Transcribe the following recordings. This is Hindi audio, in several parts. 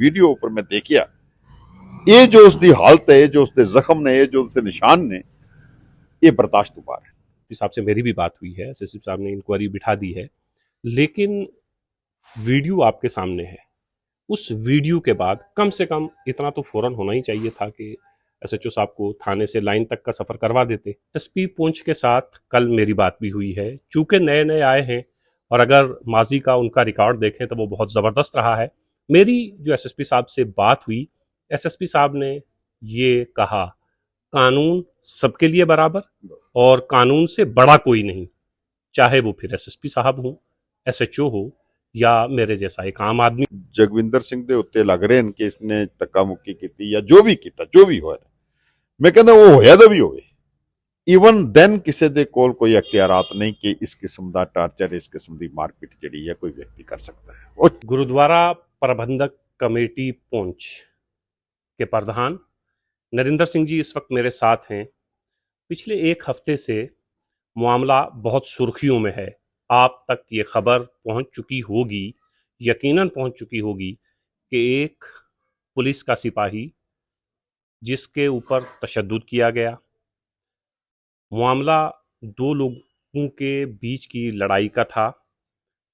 ਵੀਡੀਓ ਉੱਪਰ ਮੈਂ ਦੇਖਿਆ, ਇਹ ਜੋ ਉਸਦੀ ਹਾਲਤ ਹੈ, जो उसके जख्म ने, जो उसके निशान ने, ये बर्दाश्त तो बाहर है। साहब से मेरी भी बात हुई है, एसएसपी साहब ने इंक्वायरी बिठा दी है, लेकिन वीडियो आपके सामने है। उस वीडियो के बाद कम से कम इतना तो फौरन होना ही चाहिए था कि एसएचओ साहब को थाने से लाइन तक का सफर करवा देते। एसपी पुंछ के साथ कल मेरी बात भी हुई है, चूंकि नए नए आए हैं और अगर माजी का उनका रिकॉर्ड देखें तो वो बहुत ज़बरदस्त रहा है। मेरी जो एसएसपी साहब से बात हुई, एसएसपी साहब ने ये कहा, कानून सबके लिए बराबर और कानून से बड़ा कोई नहीं, चाहे वो फिर एसएसपी साहब हो, एसएचओ हो या मेरे जैसा एक आम आदमी। जगविंदर सिंह ਦੇ ਉੱਤੇ ਲੱਗ ਰਹੇ ਨੇ ਕਿ ਇਸਨੇ ਧੱਕਾ ਮੁੱਕੀ ਕੀਤੀ ਜਾਂ ਜੋ ਵੀ ਕੀਤਾ, ਜੋ ਵੀ ਹੋਇਆ, ਮੈਂ ਕਹਿੰਦਾ ਉਹ ਹੋਇਆ ਤਾਂ ਵੀ ਹੋਵੇ, ਈਵਨ ਦੈਨ ਕਿਸੇ ਦੇ ਕੋਲ ਕੋਈ ਅਖਤਿਆਰਾਤ नहीं कि इस किस्म ਦਾ ਟਾਰਚਰ, इस किस्म ਦੀ ਮਾਰਪੀਟ ਜਿਹੜੀ ਹੈ ਕੋਈ ਵਿਅਕਤੀ कर सकता है। ਉਹ गुरुद्वारा प्रबंधक कमेटी पुंछ के प्रधान नरेंद्र सिंह जी इस वक्त मेरे साथ हैं। पिछले एक हफ्ते से मामला बहुत सुर्खियों में है। आप तक ये खबर पहुंच चुकी होगी, यकीनन पहुंच चुकी होगी कि एक पुलिस का सिपाही जिसके ऊपर तशद्दुद किया गया, मामला दो लोगों के बीच की लड़ाई का था।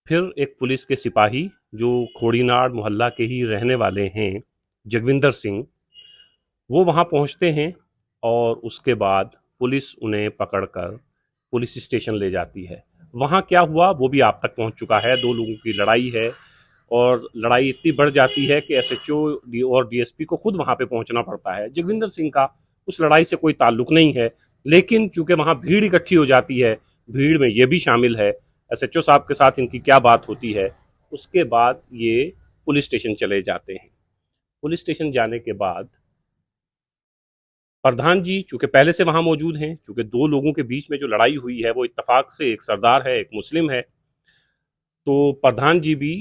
फिर एक पुलिस के सिपाही जो खोड़ीनाड़ मोहल्ला के ही रहने वाले हैं, जगविंदर सिंह, वो वहाँ पहुँचते हैं और उसके बाद पुलिस उन्हें पकड़कर पुलिस स्टेशन ले जाती है। वहाँ क्या हुआ वो भी आप तक पहुँच चुका है। दो लोगों की लड़ाई है और लड़ाई इतनी बढ़ जाती है कि एसएचओ और डीएसपी को खुद वहाँ पे पहुँचना पड़ता है। जगविंदर सिंह का उस लड़ाई से कोई ताल्लुक नहीं है, लेकिन चूंकि वहाँ भीड़ इकट्ठी हो जाती है, भीड़ में ये भी शामिल है। एसएचओ साहब के साथ इनकी क्या बात होती है, उसके बाद ये पुलिस स्टेशन चले जाते हैं। पुलिस स्टेशन जाने के बाद प्रधान जी चूंकि पहले से वहां मौजूद हैं, चूंकि दो लोगों के बीच में जो लड़ाई हुई है वो इत्तेफाक से एक सरदार है, एक मुस्लिम है, तो प्रधान जी भी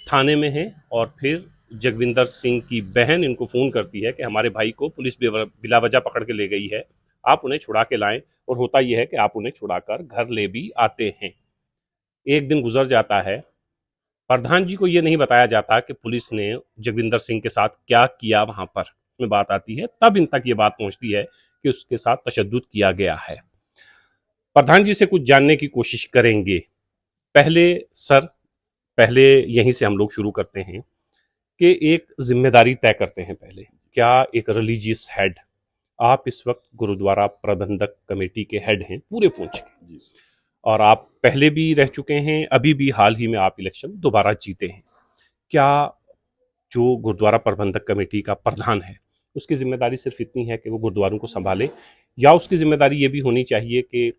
थाने में हैं। और फिर जगविंदर सिंह की बहन इनको फ़ोन करती है कि हमारे भाई को पुलिस बिला वजह पकड़ के ले गई है, आप उन्हें छुड़ा के लाएं। और होता यह है कि आप उन्हें छुड़ाकर घर ले भी आते हैं। एक दिन गुजर जाता है, प्रधान जी को यह नहीं बताया जाता कि पुलिस ने जगविंदर सिंह के साथ क्या किया। वहां पर में बात आती है, तब इन तक ये बात पहुंचती है कि उसके साथ तशद्दुद किया गया है। प्रधान जी से कुछ जानने की कोशिश करेंगे। पहले यहीं से हम लोग शुरू करते हैं कि एक जिम्मेदारी तय करते हैं पहले। क्या एक रिलीजियस हेड, आप इस वक्त गुरुद्वारा प्रबंधक कमेटी के हेड हैं पूरे पुंछ के, और आप पहले भी रह चुके हैं, अभी भी हाल ही में आप इलेक्शन दोबारा जीते हैं। क्या जो गुरुद्वारा प्रबंधक कमेटी का प्रधान है उसकी जिम्मेदारी सिर्फ इतनी है कि वो गुरुद्वारों को संभाले, या उसकी जिम्मेदारी ये भी होनी चाहिए कि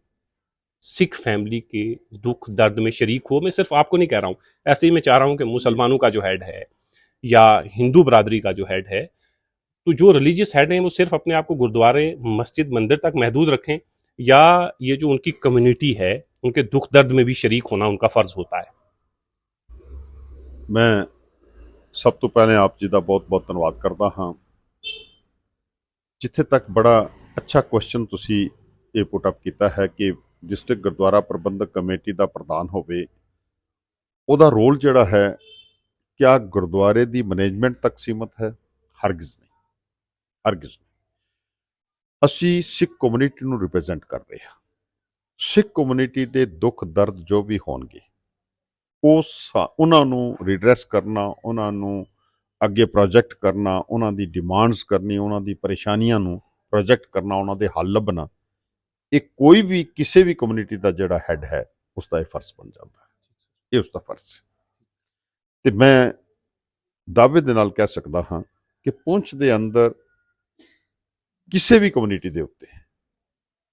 सिख फैमिली के दुख दर्द में शरीक हो? मैं सिर्फ आपको नहीं कह रहा हूँ, ऐसे ही मैं चाह रहा हूँ कि मुसलमानों का जो हेड है या हिंदू बरादरी का जो हेड है, तो जो रिलीजियस हेड हैं वो सिर्फ अपने आप को गुरुद्वारे मस्जिद मंदिर तक महदूद रखें, या ये जो उनकी कम्युनिटी है उनके दुख दर्द में भी शरीक होना उनका फर्ज होता है? मैं सब तो पहले आप जी का बहुत बहुत धन्यवाद करता हाँ। जिथे तक बड़ा अच्छा क्वेश्चन तुसी ये पुट अप किया है कि डिस्ट्रिक्ट गुरुद्वारा प्रबंधक कमेटी का प्रधान होवे, ਉਹਦਾ रोल जिहड़ा है क्या गुरुद्वारे की मैनेजमेंट तक सीमित है? हरगिज़ नहीं, हरगिज़ नहीं। असी सिख कम्यूनिटी नूं रिप्रेजेंट कर रहे हैं। सिख कम्यूनिटी के दुख दर्द जो भी होणगे उन्हां नूं रिड्रैस करना, उन्हां नूं अगे प्रोजेक्ट करना, उन्हां दी डिमांड्स करनी, उन्हां दी परेशानियां नूं प्रोजेक्ट करना, उन्हां दे हल लभना, ये कोई भी किसी भी कम्यूनिटी का जिहड़ा हैड है उसका यह फर्ज बन जाता है, ये उसका फर्ज है। तो मैं दावे दे नाल कह सकता हाँ कि पुंछ दे अंदर किसी भी कम्यूनिटी के उत्ते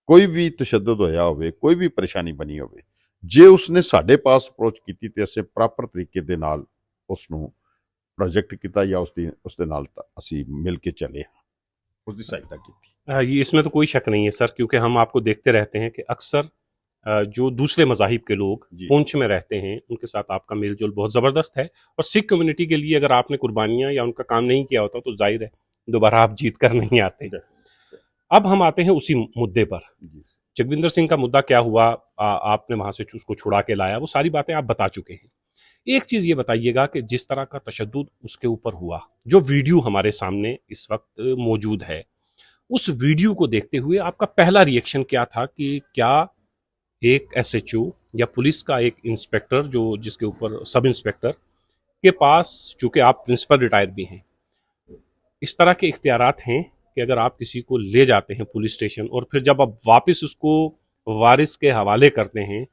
कोई भी तशद्दुद होया होवे, कोई भी परेशानी बनी होवे, जे उसने साडे पास अप्रोच की तो असीं प्रॉपर तरीके दे नाल उसनूं प्रोजेक्ट किया या उसदे नाल असीं मिल के चले हाँ, उसकी सहायता की। ये इसमें तो कोई शक नहीं है सर, क्योंकि हम आपको देखते रहते हैं कि अक्सर जो दूसरे मज़ाहिब के लोग पुंछ में रहते हैं उनके साथ आपका मेलजोल बहुत ज़बरदस्त है। और सिख कम्युनिटी के लिए अगर आपने कुर्बानियाँ या उनका काम नहीं किया होता तो जाहिर है दोबारा आप जीत कर नहीं आते। अब हम आते हैं उसी मुद्दे पर। जगविंदर सिंह का मुद्दा क्या हुआ, आपने वहाँ से उसको छुड़ा के लाया, वो सारी बातें आप बता चुके हैं। एक चीज़ ये बताइएगा कि जिस तरह का तशद्दुद उसके ऊपर हुआ, जो वीडियो हमारे सामने इस वक्त मौजूद है, उस वीडियो को देखते हुए आपका पहला रिएक्शन क्या था कि क्या एक एसएचओ या पुलिस का एक इंस्पेक्टर जो जिसके ऊपर सब इंस्पेक्टर के पास, चूंकि आप प्रिंसिपल रिटायर भी हैं, इस तरह के इख्तियारात हैं कि अगर आप किसी को ले जाते हैं पुलिस स्टेशन और फिर जब आप वापस उसको वारिस के हवाले करते हैं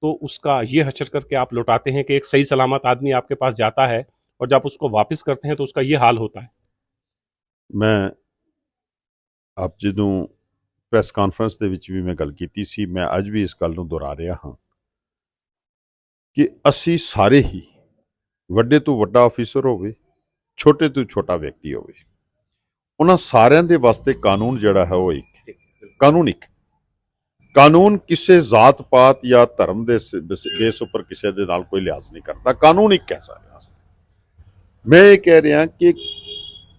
तो उसका ये हचर करके आप लौटाते हैं कि एक सही सलामत आदमी आपके पास जाता है और जब उसको वापस करते हैं तो उसका ये हाल होता है। मैं ਆਪ ਜਦੋਂ ਪ੍ਰੈਸ ਕਾਨਫਰੰਸ ਦੇ ਵਿੱਚ ਵੀ ਮੈਂ ਗੱਲ ਕੀਤੀ ਸੀ, ਮੈਂ ਅੱਜ ਵੀ ਇਸ ਗੱਲ ਨੂੰ ਦੁਹਰਾ ਰਿਹਾ ਹਾਂ ਕਿ ਅਸੀਂ ਸਾਰੇ ਹੀ, ਵੱਡੇ ਤੋਂ ਵੱਡਾ ਅਫੀਸਰ ਹੋਵੇ, ਛੋਟੇ ਤੋਂ ਛੋਟਾ ਵਿਅਕਤੀ ਹੋਵੇ, ਉਹਨਾਂ ਸਾਰਿਆਂ ਦੇ ਵਾਸਤੇ ਕਾਨੂੰਨ ਜਿਹੜਾ ਹੈ ਉਹ ਇੱਕ ਕਾਨੂੰਨ ਕਿਸੇ ਜ਼ਾਤ ਪਾਤ ਜਾਂ ਧਰਮ ਦੇ ਬੇਸ ਉੱਪਰ ਕਿਸੇ ਦੇ ਨਾਲ ਕੋਈ ਲਿਹਾਜ਼ ਨਹੀਂ ਕਰਦਾ। ਕਾਨੂੰਨ ਇੱਕ ਹੈ ਸਾਰਿਆਂ ਵਾਸਤੇ। ਮੈਂ ਇਹ ਕਹਿ ਰਿਹਾ ਕਿ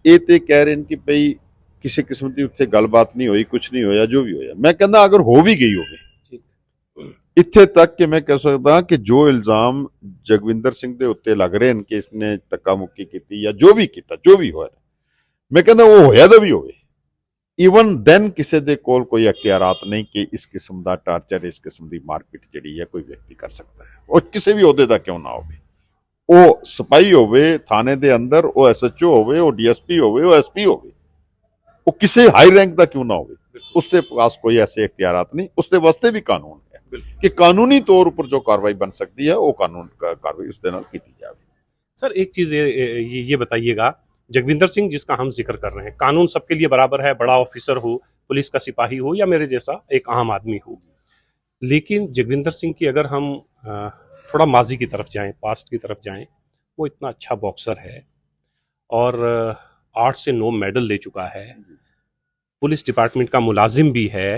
ਇਹ ਤੇ ਕਹਿ ਰਹੇ ਨੇ ਕਿ ਭਈ ਕਿਸੇ ਕਿਸਮ ਦੀ ਉੱਥੇ ਗੱਲਬਾਤ ਨਹੀਂ ਹੋਈ, ਕੁਝ ਨਹੀਂ ਹੋਇਆ, ਜੋ ਵੀ ਹੋਇਆ। ਮੈਂ ਕਹਿੰਦਾ ਅਗਰ ਹੋ ਵੀ ਗਈ ਹੋਵੇ, ਇੱਥੇ ਤੱਕ ਕਿ ਮੈਂ ਕਹਿ ਸਕਦਾ ਕਿ ਜੋ ਇਲਜ਼ਾਮ ਜਗਵਿੰਦਰ ਸਿੰਘ ਦੇ ਉੱਤੇ ਲੱਗ ਰਹੇ ਨੇ ਕਿ ਇਸਨੇ ਧੱਕਾ ਮੁੱਕੀ ਕੀਤੀ ਜਾਂ ਜੋ ਵੀ ਕੀਤਾ, ਜੋ ਵੀ ਹੋਇਆ, ਮੈਂ ਕਹਿੰਦਾ ਉਹ ਹੋਇਆ ਦਾ ਵੀ ਹੋਵੇ, ਈਵਨ ਦੈਨ ਕਿਸੇ ਦੇ ਕੋਲ ਕੋਈ ਅਖਤਿਆਰਾਤ ਨਹੀਂ ਕਿ ਇਸ ਕਿਸਮ ਦਾ ਟਾਰਚਰ, ਇਸ ਕਿਸਮ ਦੀ ਮਾਰਪੀਟ ਜਿਹੜੀ ਹੈ ਕੋਈ ਵਿਅਕਤੀ ਕਰ ਸਕਦਾ ਹੈ। ਉਹ ਕਿਸੇ ਵੀ ਅਹੁਦੇ ਦਾ ਕਿਉਂ ਨਾ ਹੋਵੇ, ਉਹ ਸਿਪਾਹੀ ਹੋਵੇ ਥਾਣੇ ਦੇ ਅੰਦਰ, ਉਹ ਐਸਐਚਓ ਹੋਵੇ, ਉਹ ਡੀਐਸਪੀ ਹੋਵੇ, ਉਹ ਐਸਪੀ ਹੋਵੇ, ਉਹ ਕਿਸੇ ਹਾਈ ਰੈਂਕ ਦਾ ਕਿਉਂ ਨਾ ਹੋਵੇ, ਉਸਦੇ ਪਾਸ ਕੋਈ ਐਸੇ ਇਖਤਿਆਰਾਤ ਨਹੀਂ। ਉਸਦੇ ਵਾਸਤੇ ਵੀ ਕਾਨੂੰਨ ਹੈ कि कानूनी तौर पर जो कार्रवाई बन सकती है वो कानून कार्रवाई उसके नाल की जाए। सर एक चीज़ ये बताइएगा, जगविंदर सिंह जिसका हम जिक्र कर रहे हैं, कानून सबके लिए बराबर है, बड़ा ऑफिसर हो, पुलिस का सिपाही हो या मेरे जैसा एक आम आदमी हो, लेकिन जगविंदर सिंह की अगर हम थोड़ा माजी की तरफ जाएं, पास्ट की तरफ जाएं, वो इतना अच्छा बॉक्सर है और 8 से 9 मेडल ले चुका है, पुलिस डिपार्टमेंट का मुलाजिम भी है,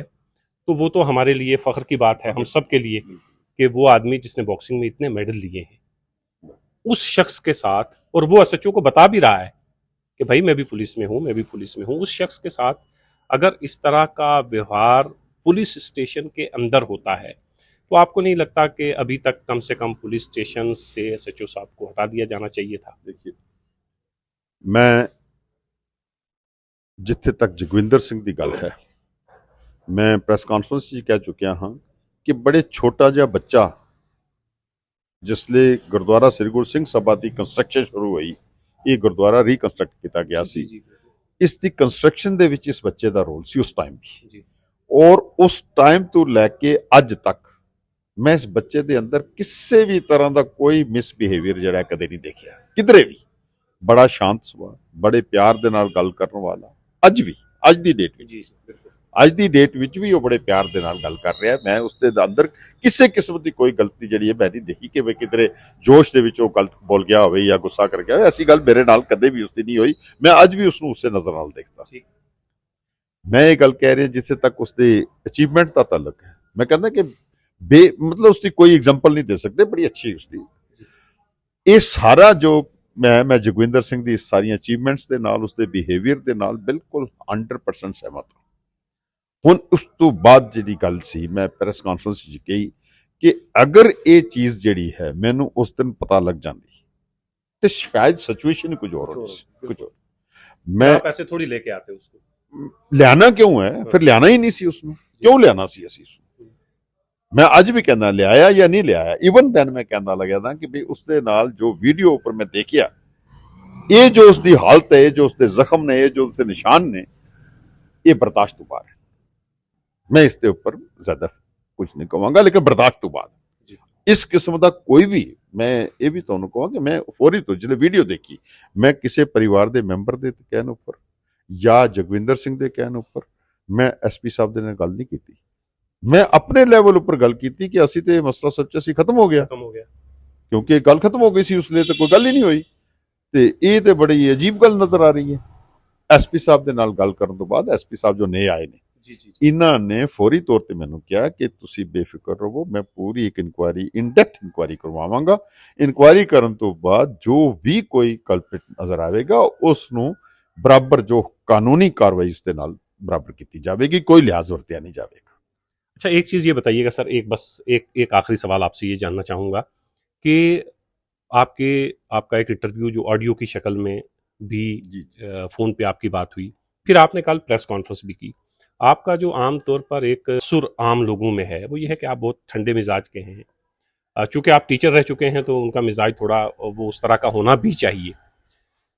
तो वो तो हमारे लिए फ़ख्र की बात है, हम सब के लिए, कि वो आदमी जिसने बॉक्सिंग में इतने मेडल लिए हैं, उस शख्स के साथ, और वो एसएचओ को बता भी रहा है कि भाई मैं भी पुलिस में हूँ, मैं भी पुलिस में हूँ, उस शख्स के साथ अगर इस तरह का व्यवहार पुलिस स्टेशन के अंदर होता है तो आपको नहीं लगता कि अभी तक कम से कम पुलिस स्टेशन से एसएचओ साहब को हटा दिया जाना चाहिए था? देखिए, मैं जिथे तक जगविंदर सिंह की गल है, मैं ਪ੍ਰੈਸ ਕਾਨਫਰੰਸ 'ਚ ਕਹਿ ਚੁੱਕਿਆ ਹਾਂ ਕਿ ਬੜੇ ਛੋਟਾ ਜਿਹਾ ਬੱਚਾ ਜਿਸਲੇ ਗੁਰਦੁਆਰਾ ਸ੍ਰੀ ਗੁਰੂ ਸਿੰਘ ਸਭਾ ਦੀ ਕੰਸਟਰਕਸ਼ਨ ਸ਼ੁਰੂ ਹੋਈ, ਇਹ ਗੁਰਦੁਆਰਾ ਰੀਕਨਸਟਰਕਟ ਕੀਤਾ ਗਿਆ ਸੀ, ਇਸ ਦੀ ਕੰਸਟਰਕਸ਼ਨ ਦੇ ਵਿੱਚ ਇਸ ਬੱਚੇ ਦਾ ਰੋਲ ਸੀ ਉਸ ਟਾਈਮ ਵੀ, ਔਰ ਉਸ ਟਾਈਮ ਤੋਂ ਲੈ ਕੇ ਅੱਜ ਤੱਕ ਮੈਂ ਇਸ ਬੱਚੇ ਦੇ ਅੰਦਰ ਕਿਸੇ ਵੀ ਤਰ੍ਹਾਂ ਦਾ ਕੋਈ ਮਿਸਬਿਹੇਵੀਅਰ ਜਿਹੜਾ ਕਦੇ ਨਹੀਂ ਦੇਖਿਆ, ਕਿਧਰੇ ਵੀ। ਬੜਾ ਸ਼ਾਂਤ ਸੁਭਾਅ, ਬੜੇ ਪਿਆਰ ਦੇ ਨਾਲ ਗੱਲ ਕਰਨ ਵਾਲਾ, ਅੱਜ ਵੀ, ਅੱਜ ਦੀ ਡੇਟ ਵਿੱਚ ਵੀ ਉਹ ਬੜੇ ਪਿਆਰ ਦੇ ਨਾਲ ਗੱਲ ਕਰ ਰਿਹਾ। ਮੈਂ ਉਸ ਦੇ ਅੰਦਰ ਕਿਸੇ ਕਿਸਮ ਦੀ ਕੋਈ ਗਲਤੀ ਜਿਹੜੀ ਹੈ ਮੈਂ ਨਹੀਂ ਦੇਖੀ ਕਿ ਵੀ ਕਿਧਰੇ ਜੋਸ਼ ਦੇ ਵਿੱਚ ਉਹ ਗਲਤ ਬੋਲ ਗਿਆ ਹੋਵੇ ਜਾਂ ਗੁੱਸਾ ਕਰ ਗਿਆ ਹੋਵੇ। ਐਸੀ ਗੱਲ ਮੇਰੇ ਨਾਲ ਕਦੇ ਵੀ ਉਸਦੀ ਨਹੀਂ ਹੋਈ। ਮੈਂ ਅੱਜ ਵੀ ਉਸਨੂੰ ਉਸੇ ਨਜ਼ਰ ਨਾਲ ਦੇਖਦਾ। ਮੈਂ ਇਹ ਗੱਲ ਕਹਿ ਰਿਹਾ ਜਿੱਥੇ ਤੱਕ ਉਸਦੇ ਅਚੀਵਮੈਂਟ ਦਾ ਤਾਲੁਕ ਹੈ, ਮੈਂ ਕਹਿੰਦਾ ਕਿ ਮਤਲਬ ਉਸਦੀ ਕੋਈ ਐਗਜ਼ਾਮਪਲ ਨਹੀਂ ਦੇ ਸਕਦੇ, ਬੜੀ ਅੱਛੀ ਉਸਦੀ ਇਹ ਸਾਰਾ ਜੋ ਮੈਂ ਜਗਵਿੰਦਰ ਸਿੰਘ ਦੀ ਸਾਰੀਆਂ ਅਚੀਵਮੈਂਟਸ ਦੇ ਨਾਲ, ਉਸਦੇ ਬਿਹੇਵੀਅਰ ਦੇ ਨਾਲ ਬਿਲਕੁਲ 100% ਸਹਿਮਤ ਹਾਂ। ਹੁਣ ਉਸ ਤੋਂ ਬਾਅਦ ਜਿਹੜੀ ਗੱਲ ਸੀ, ਮੈਂ ਪ੍ਰੈਸ ਕਾਨਫਰੰਸ 'ਚ ਕਹੀ ਕਿ ਅਗਰ ਇਹ ਚੀਜ਼ ਜਿਹੜੀ ਹੈ ਮੈਨੂੰ ਉਸ ਦਿਨ ਪਤਾ ਲੱਗ ਜਾਂਦੀ ਤੇ ਸ਼ਾਇਦ ਸਿਚੁਏਸ਼ਨ ਕੁਝ ਹੋਰ ਹੋਣੀ ਸੀ, ਕੁਝ ਹੋਰ। ਮੈਂ पैसे थोड़ी लेके आते उसको, ਲਿਆਣਾ ਕਿਉਂ ਹੈ? ਫਿਰ ਲਿਆਣਾ ਹੀ ਨਹੀਂ ਸੀ ਉਸਨੂੰ, ਕਿਉਂ ਲਿਆਣਾ ਸੀ ਅਸੀਂ ਉਸਨੂੰ? ਮੈਂ ਅੱਜ ਵੀ ਕਹਿੰਦਾ ਲਿਆਇਆ ਜਾਂ ਨਹੀਂ ਲਿਆਇਆ। ਈਵਨ ਦੈਨ ਮੈਂ ਕਹਿੰਦਾ ਲੱਗਿਆ ਤਾਂ ਕਿ ਵੀ ਉਸਦੇ ਨਾਲ ਜੋ ਵੀਡੀਓ ਉੱਪਰ ਮੈਂ ਦੇਖਿਆ, ਇਹ ਜੋ ਉਸਦੀ ਹਾਲਤ ਹੈ, ਜੋ ਉਸਦੇ ਜ਼ਖਮ ਨੇ, ਇਹ ਜੋ ਉਸਦੇ ਨਿਸ਼ਾਨ ਨੇ, ਇਹ ਬਰਦਾਸ਼ਤ ਤੋਂ ਬਾਹਰ ਹੈ। ਮੈਂ ਇਸ ਦੇ ਉੱਪਰ ਜ਼ਿਆਦਾ ਕੁਝ ਨਹੀਂ ਕਹਾਂਗਾ, ਲੇਕਿਨ ਬਰਦਾਸ਼ਤ ਤੋਂ ਬਾਅਦ ਇਸ ਕਿਸਮ ਦਾ ਕੋਈ ਵੀ, ਮੈਂ ਇਹ ਵੀ ਤੁਹਾਨੂੰ ਕਹਾਂ ਕਿ ਮੈਂ ਫੌਰੀ ਤੋਂ ਜਿਹੜੇ ਵੀਡੀਓ ਦੇਖੀ, ਮੈਂ ਕਿਸੇ ਪਰਿਵਾਰ ਦੇ ਮੈਂਬਰ ਦੇ ਕਹਿਣ ਉੱਪਰ ਜਾਂ ਜਗਵਿੰਦਰ ਸਿੰਘ ਦੇ ਕਹਿਣ ਉੱਪਰ ਮੈਂ ਐਸਪੀ ਸਾਹਿਬ ਦੇ ਨਾਲ ਗੱਲ ਨਹੀਂ ਕੀਤੀ। ਮੈਂ ਆਪਣੇ ਲੈਵਲ ਉੱਪਰ ਗੱਲ ਕੀਤੀ ਕਿ ਅਸੀਂ ਤੇ ਮਸਲਾ ਸੱਚ ਅਸੀਂ ਖਤਮ ਹੋ ਗਿਆ, ਕਿਉਂਕਿ ਗੱਲ ਖਤਮ ਹੋ ਗਈ ਸੀ, ਉਸ ਲਈ ਤਾਂ ਕੋਈ ਗੱਲ ਹੀ ਨਹੀਂ ਹੋਈ। ਤੇ ਇਹ ਤੇ ਬੜੀ ਅਜੀਬ ਗੱਲ ਨਜ਼ਰ ਆ ਰਹੀ ਹੈ। ਐਸਪੀ ਸਾਹਿਬ ਦੇ ਨਾਲ ਗੱਲ ਕਰਨ ਤੋਂ ਬਾਅਦ ਐਸਪੀ ਸਾਹਿਬ ਜੋ ਨਏ ਆਏ ਨੇ, ਇਹਨਾਂ ਨੇ ਫੌਰੀ ਤੌਰ ਤੇ ਮੈਨੂੰ ਕਿਹਾ ਕਿ ਤੁਸੀਂ ਬੇਫਿਕਰ ਰਹੋ, ਮੈਂ ਪੂਰੀ ਇੱਕ ਇਨਕੁਆਇਰੀ, ਇਨਡੈਪਥ ਇਨਕੁਆਇਰੀ ਕਰਵਾਵਾਂਗਾ। ਇਨਕੁਆਇਰੀ ਕਰਨ ਤੋਂ ਬਾਅਦ ਜੋ ਵੀ ਕੋਈ ਕਲਪਿਟ ਨਜ਼ਰ ਆਵੇਗਾ ਉਸ ਨੂੰ ਬਰਾਬਰ ਜੋ ਕਾਨੂੰਨੀ कार्रवाई उसके नाल बराबर की जाएगी, कोई लिहाज वरतिया नहीं जाएगा। अच्छा एक चीज़ ये बताइएगा सर, एक आखिरी सवाल आपसे ये जानना चाहूँगा कि आपके आपका एक इंटरव्यू जो ऑडियो की शक्ल में भी जी फ़ोन पे आपकी बात हुई, फिर आपने कल प्रेस कॉन्फ्रेंस भी की। आपका जो आम तौर पर एक सुर आम लोगों में है, वो ये है कि आप बहुत ठंडे मिजाज के हैं। चूँकि आप टीचर रह चुके हैं, तो उनका मिजाज थोड़ा वो उस तरह का होना भी चाहिए।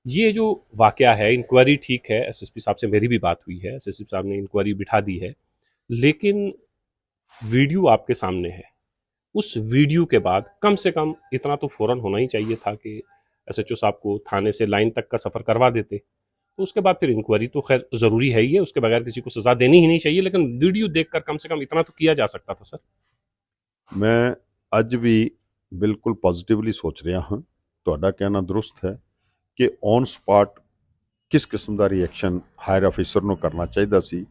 ये जो वाक़या है, इंक्वायरी ठीक है, एसएसपी साहब से मेरी भी बात हुई है, एसएसपी साहब ने इंक्वायरी बिठा दी है, लेकिन वीडियो आपके सामने है। उस वीडियो के बाद कम से कम इतना तो फ़ौरन होना ही चाहिए था कि एसएचओ साहब को थाने से लाइन तक का सफ़र करवा देते। तो उसके बाद फिर इंक्वायरी तो खैर ज़रूरी है ही है, उसके बगैर किसी को सज़ा देनी ही नहीं चाहिए, लेकिन वीडियो देखकर कम से कम इतना तो किया जा सकता था सर। मैं ਅੱਜ ਵੀ ਬਿਲਕੁਲ ਪੋਜ਼ਿਟਿਵਲੀ ਸੋਚ ਰਿਹਾ ਹਾਂ। ਤੁਹਾਡਾ ਕਹਿਣਾ ਦਰੁਸਤ ਹੈ ਕਿ ਔਨ ਸਪਾਟ ਕਿਸ ਕਿਸਮ ਦਾ ਰਿਐਕਸ਼ਨ ਹਾਇਰ ਅਫੀਸਰ ਨੂੰ ਕਰਨਾ ਚਾਹੀਦਾ ਸੀ।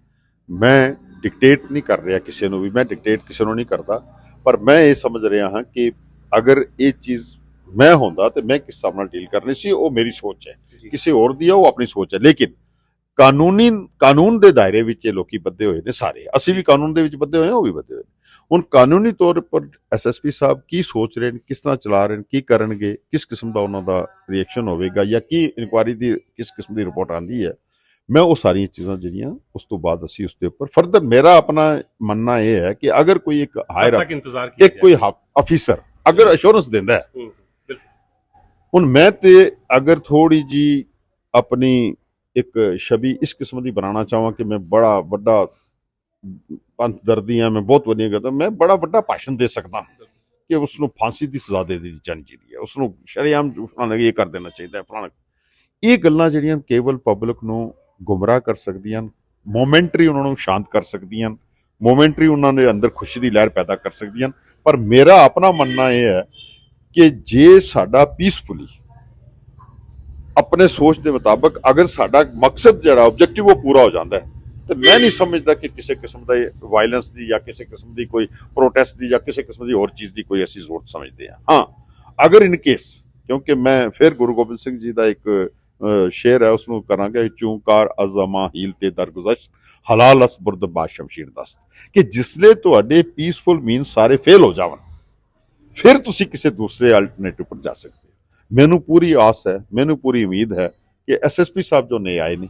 ਮੈਂ ਡਿਕਟੇਟ ਨਹੀਂ ਕਰ ਰਿਹਾ ਕਿਸੇ ਨੂੰ ਵੀ, ਮੈਂ ਡਿਕਟੇਟ ਕਿਸੇ ਨੂੰ ਨਹੀਂ ਕਰਦਾ, ਪਰ ਮੈਂ ਇਹ ਸਮਝ ਰਿਹਾ ਹਾਂ ਕਿ ਅਗਰ ਇਹ ਚੀਜ਼ ਮੈਂ ਹੁੰਦਾ ਤੇ ਮੈਂ ਕਿਸ ਹਿਸਾਬ ਨਾਲ ਡੀਲ ਕਰਨੀ ਸੀ, ਉਹ ਮੇਰੀ ਸੋਚ ਹੈ। ਕਿਸੇ ਹੋਰ ਦੀ ਹੈ, ਉਹ ਆਪਣੀ ਸੋਚ ਹੈ। ਲੇਕਿਨ ਕਾਨੂੰਨ ਦੇ ਦਾਇਰੇ ਵਿੱਚ ਇਹ ਲੋਕੀ ਬੱਧੇ ਹੋਏ ਨੇ ਸਾਰੇ। ਅਸੀਂ ਵੀ ਕਾਨੂੰਨ ਦੇ ਵਿੱਚ ਬੱਧੇ ਹੋਏ ਹਾਂ, ਉਹ ਵੀ ਬੱਧੇ ਹੋਏ ਨੇ। ਹੁਣ ਕਾਨੂੰਨੀ ਤੌਰ ਪਰ ਐਸਐਸਪੀ ਸਾਹਿਬ ਕੀ ਸੋਚ ਰਹੇ ਨੇ, ਕਿਸ ਤਰ੍ਹਾਂ ਚਲਾ ਰਹੇ ਨੇ, ਕੀ ਕਰਨਗੇ, ਕਿਸ ਕਿਸਮ ਦਾ ਉਹਨਾਂ ਦਾ ਰਿਐਕਸ਼ਨ ਹੋਵੇਗਾ, ਜਾਂ ਕੀ ਇਨਕੁਆਇਰੀ ਦੀ ਕਿਸ ਕਿਸਮ ਦੀ ਰਿਪੋਰਟ ਆਉਂਦੀ ਹੈ, ਮੈਂ ਉਹ ਸਾਰੀਆਂ ਚੀਜ਼ਾਂ ਜਿਹੜੀਆਂ ਉਸ ਤੋਂ ਬਾਅਦ ਅਸੀਂ ਉਸ ਦੇ ਉੱਪਰ ਫਰਦਰ, ਮੇਰਾ ਆਪਣਾ ਮੰਨਣਾ ਇਹ ਹੈ ਕਿ ਅਗਰ ਕੋਈ ਇੱਕ ਹਾਇਰ तक इंतजार किया ਇੱਕ ਕੋਈ ਅਫੀਸਰ ਅਗਰ ਅਸ਼ੋਰੈਂਸ ਦਿੰਦਾ ਹੈ, जाए। बिल्कुल। ਹੁਣ ਮੈਂ ਤੇ ਅਗਰ ਥੋੜੀ ਜੀ ਆਪਣੀ ਇੱਕ ਛਵੀ ਇਸ ਕਿਸਮ ਦੀ ਬਣਾਉਣਾ ਚਾਹਾਂ ਕਿ ਮੈਂ ਬੜਾ ਵੱਡਾ ਪੰਥ ਦਰਦੀ ਹਾਂ, ਮੈਂ ਬਹੁਤ ਵਧੀਆ ਕਰਦਾ, ਮੈਂ ਬੜਾ ਵੱਡਾ ਭਾਸ਼ਣ ਦੇ ਸਕਦਾ ਕਿ ਉਸ ਨੂੰ ਫਾਂਸੀ ਦੀ ਸਜ਼ਾ ਦੇ ਦਿੱਤੀ ਜਾਣੀ ਚਾਹੀਦੀ ਹੈ, ਉਸ ਨੂੰ ਸ਼ਰੇਆਮ ਫਲਾਣਾ ਇਹ ਕਰ ਦੇਣਾ ਚਾਹੀਦਾ ਹੈ, ਫਲਾਣਾ। ਇਹ ਗੱਲਾਂ ਜਿਹੜੀਆਂ ਕੇਵਲ ਪਬਲਿਕ ਨੂੰ ਗੁੰਮਰਾਹ ਕਰ ਸਕਦੀਆਂ, ਮੋਮੈਂਟਰੀ ਉਹਨਾਂ ਨੂੰ ਸ਼ਾਂਤ ਕਰ ਸਕਦੀਆਂ, ਮੋਮੈਂਟਰੀ ਉਹਨਾਂ ਦੇ ਅੰਦਰ ਖੁਸ਼ੀ ਦੀ ਲਹਿਰ ਪੈਦਾ ਕਰ ਸਕਦੀਆਂ। ਪਰ ਮੇਰਾ ਆਪਣਾ ਮੰਨਣਾ ਇਹ ਹੈ ਕਿ ਜੇ ਸਾਡਾ ਪੀਸਫੁਲੀ ਆਪਣੇ ਸੋਚ ਦੇ ਮੁਤਾਬਕ ਅਗਰ ਸਾਡਾ ਮਕਸਦ ਜਿਹੜਾ ਆਬਜੈਕਟਿਵ ਉਹ ਪੂਰਾ ਹੋ ਜਾਂਦਾ ਹੈ, ਤੇ ਮੈਂ ਨਹੀਂ ਸਮਝਦਾ ਕਿ ਕਿਸੇ ਕਿਸਮ ਦਾ ਵਾਇਲੈਂਸ ਦੀ ਜਾਂ ਕਿਸੇ ਕਿਸਮ ਦੀ ਕੋਈ ਪ੍ਰੋਟੈਸਟ ਦੀ ਜਾਂ ਕਿਸੇ ਕਿਸਮ ਦੀ ਹੋਰ ਚੀਜ਼ ਦੀ ਕੋਈ ਅਸੀਂ ਜ਼ਰੂਰਤ ਸਮਝਦੇ ਹਾਂ। ਹਾਂ, ਅਗਰ ਇਨ ਕੇਸ, ਕਿਉਂਕਿ ਮੈਂ ਫਿਰ ਗੁਰੂ ਗੋਬਿੰਦ ਸਿੰਘ ਜੀ ਦਾ ਇੱਕ ਸ਼ੇਰ ਹੈ, ਉਸਨੂੰ ਕਰਾਂਗਾ, ਚੂੰਕਾਰ ਅਜ਼ਮਾ ਹੀਲ ਤੇ ਦਰਗੁਜ਼ਸ਼ ਹਲਾਲ ਅਸਬੁਰਦ ਬਾ ਸ਼ਮਸ਼ੀਰ ਦਸਤ, ਕਿ ਜਿਸਲੇ ਤੁਹਾਡੇ ਪੀਸਫੁਲ ਮੀਨਸ ਸਾਰੇ ਫੇਲ ਹੋ ਜਾਵਣ, ਫਿਰ ਤੁਸੀਂ ਕਿਸੇ ਦੂਸਰੇ ਅਲਟਰਨੇਟਿਵ ਪਰ ਜਾ ਸਕਦੇ ਹੋ। ਮੈਨੂੰ ਪੂਰੀ ਆਸ ਹੈ, ਮੈਨੂੰ ਪੂਰੀ ਉਮੀਦ ਹੈ ਕਿ ਐਸਐਸਪੀ ਸਾਹਿਬ ਜੋ ਨਏ ਆਏ ਨੇ,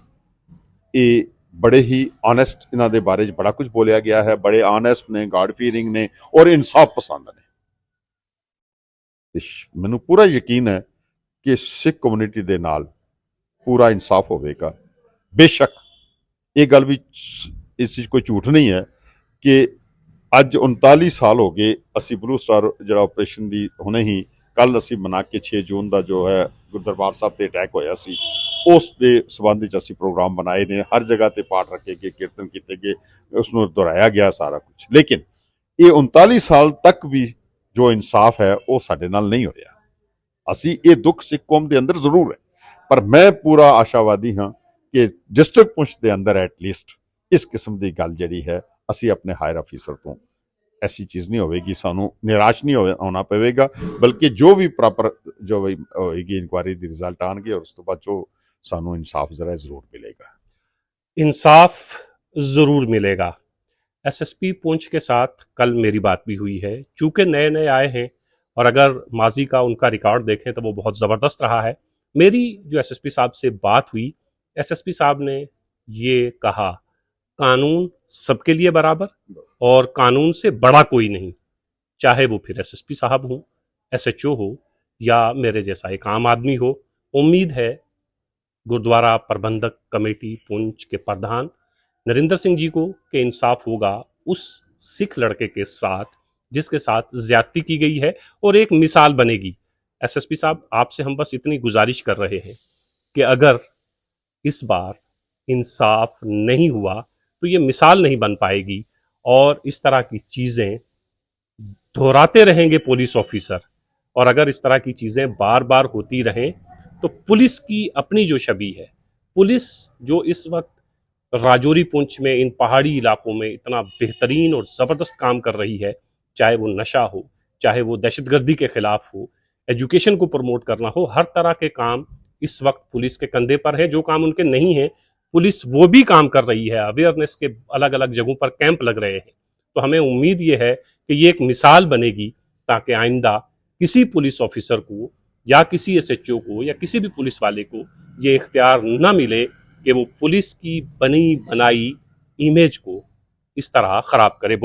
ਇਹ ਬੜੇ ਹੀ ਆਨੈਸਟ, ਇਹਨਾਂ ਦੇ ਬਾਰੇ 'ਚ ਬੜਾ ਕੁਝ ਬੋਲਿਆ ਗਿਆ ਹੈ, ਬੜੇ ਆਨੈਸਟ ਨੇ, ਗਾਡ ਫੀਰਿੰਗ ਨੇ ਔਰ ਇਨਸਾਫ ਪਸੰਦ ਨੇ। ਤੇ ਮੈਨੂੰ ਪੂਰਾ ਯਕੀਨ ਹੈ ਕਿ ਸਿੱਖ ਕਮਿਊਨਿਟੀ ਦੇ ਨਾਲ ਪੂਰਾ ਇਨਸਾਫ ਹੋਵੇਗਾ। ਬੇਸ਼ੱਕ ਇਹ ਗੱਲ ਵੀ, ਇਸ 'ਚ ਕੋਈ ਝੂਠ ਨਹੀਂ ਹੈ ਕਿ ਅੱਜ 39 ਸਾਲ ਹੋ ਗਏ ਅਸੀਂ ਬਲੂ ਸਟਾਰ ਜਿਹੜਾ ਆਪਰੇਸ਼ਨ ਦੀ, ਹੁਣੇ ਹੀ ਕੱਲ ਅਸੀਂ ਮਨਾ ਕੇ 6 ਜੂਨ ਦਾ ਜੋ ਹੈ ਗੁਰਦਰਬਾਰ ਸਾਹਿਬ ਤੇ ਅਟੈਕ ਹੋਇਆ ਸੀ, ਉਸ ਦੇ ਸਬੰਧ ਵਿੱਚ ਅਸੀਂ ਪ੍ਰੋਗਰਾਮ ਬਣਾਏ ਨੇ, ਹਰ ਜਗ੍ਹਾ ਤੇ ਪਾਠ ਰੱਖੇ ਗਏ, ਕੀਰਤਨ ਕੀਤੇ ਗਏ, ਉਸ ਨੂੰ ਦੁਹਰਾਇਆ ਗਿਆ ਸਾਰਾ ਕੁਝ। ਲੇਕਿਨ ਇਹ 39 ਸਾਲ ਤੱਕ ਵੀ ਜੋ ਇਨਸਾਫ ਹੈ ਉਹ ਸਾਡੇ ਨਾਲ ਨਹੀਂ ਹੋਇਆ। ਅਸੀਂ ਇਹ ਦੁੱਖ ਸਿੱਖ ਕੌਮ ਦੇ ਅੰਦਰ ਜ਼ਰੂਰ ਹੈ, ਪਰ ਮੈਂ ਪੂਰਾ ਆਸ਼ਾਵਾਦੀ ਹਾਂ ਕਿ ਡਿਸਟ੍ਰਿਕਟ ਪੁੰਛ ਦੇ ਅੰਦਰ ਐਟਲੀਸਟ ਇਸ ਕਿਸਮ ਦੀ ਗੱਲ ਜਿਹੜੀ ਹੈ, ਅਸੀਂ ਆਪਣੇ ਹਾਇਰ ਅਫੀਸਰ ਤੋਂ ਐਸੀ ਚੀਜ਼ ਨਹੀਂ ਹੋਵੇਗੀ, ਸਾਨੂੰ ਨਿਰਾਸ਼ ਨਹੀਂ ਹੋਣਾ ਪਵੇਗਾ, ਬਲਕਿ ਜੋ ਵੀ ਪ੍ਰੋਪਰ ਜੋ ਵੀ ਹੋਏਗੀ ਇਨਕੁਆਇਰੀ ਦੀ ਰਿਜ਼ਲਟ ਆਉਣਗੇ, ਔਰ ਉਸ ਤੋਂ ਬਾਅਦ ਜੋ ਸਾਨੂੰ ਇਨਸਾਫ ਜ਼ਰੂਰ मिलेगा। इंसाफ ज़रूर मिलेगा। एसएसपी पुंछ के साथ कल मेरी बात भी हुई है। चूँकि नए नए आए हैं और अगर माजी का उनका रिकॉर्ड देखें तो वो बहुत ज़बरदस्त रहा है। मेरी जो एसएसपी साहब से बात हुई, एसएसपी साहब ने ये कहा, कानून सबके लिए बराबर और कानून से बड़ा कोई नहीं, चाहे वो फिर एसएसपी साहब हो, एसएचओ हो या मेरे जैसा एक आम आदमी हो। उम्मीद है गुरुद्वारा प्रबंधक कमेटी पुंछ के प्रधान नरिंदर सिंह जी को कि इंसाफ होगा उस सिख लड़के के साथ जिसके साथ ज्यादती की गई है और एक मिसाल बनेगी। एसएसपी साहब, आपसे हम बस इतनी गुजारिश कर रहे हैं कि अगर इस बार इंसाफ नहीं हुआ तो ये मिसाल नहीं बन पाएगी और इस तरह की चीज़ें दोहराते रहेंगे पुलिस ऑफिसर, और अगर इस तरह की चीज़ें बार बार होती रहें तो पुलिस की अपनी जो छवि है, पुलिस जो इस वक्त राजौरी पुंछ में इन पहाड़ी इलाकों में इतना बेहतरीन और ज़बरदस्त काम कर रही है, चाहे वो नशा हो, चाहे वो दहशतगर्दी के ख़िलाफ़ हो, एजुकेशन को प्रमोट करना हो, हर तरह के काम इस वक्त पुलिस के कंधे पर है। जो काम उनके नहीं है, पुलिस वो भी काम कर रही है। अवेयरनेस के अलग अलग जगहों पर कैंप लग रहे हैं। तो हमें उम्मीद ये है कि ये एक मिसाल बनेगी ताकि आइंदा किसी पुलिस ऑफिसर को या किसी एसएचओ को या किसी भी पुलिस वाले को ये इख्तियार न मिले कि वो पुलिस की बनी बनाई इमेज को इस तरह खराब करे।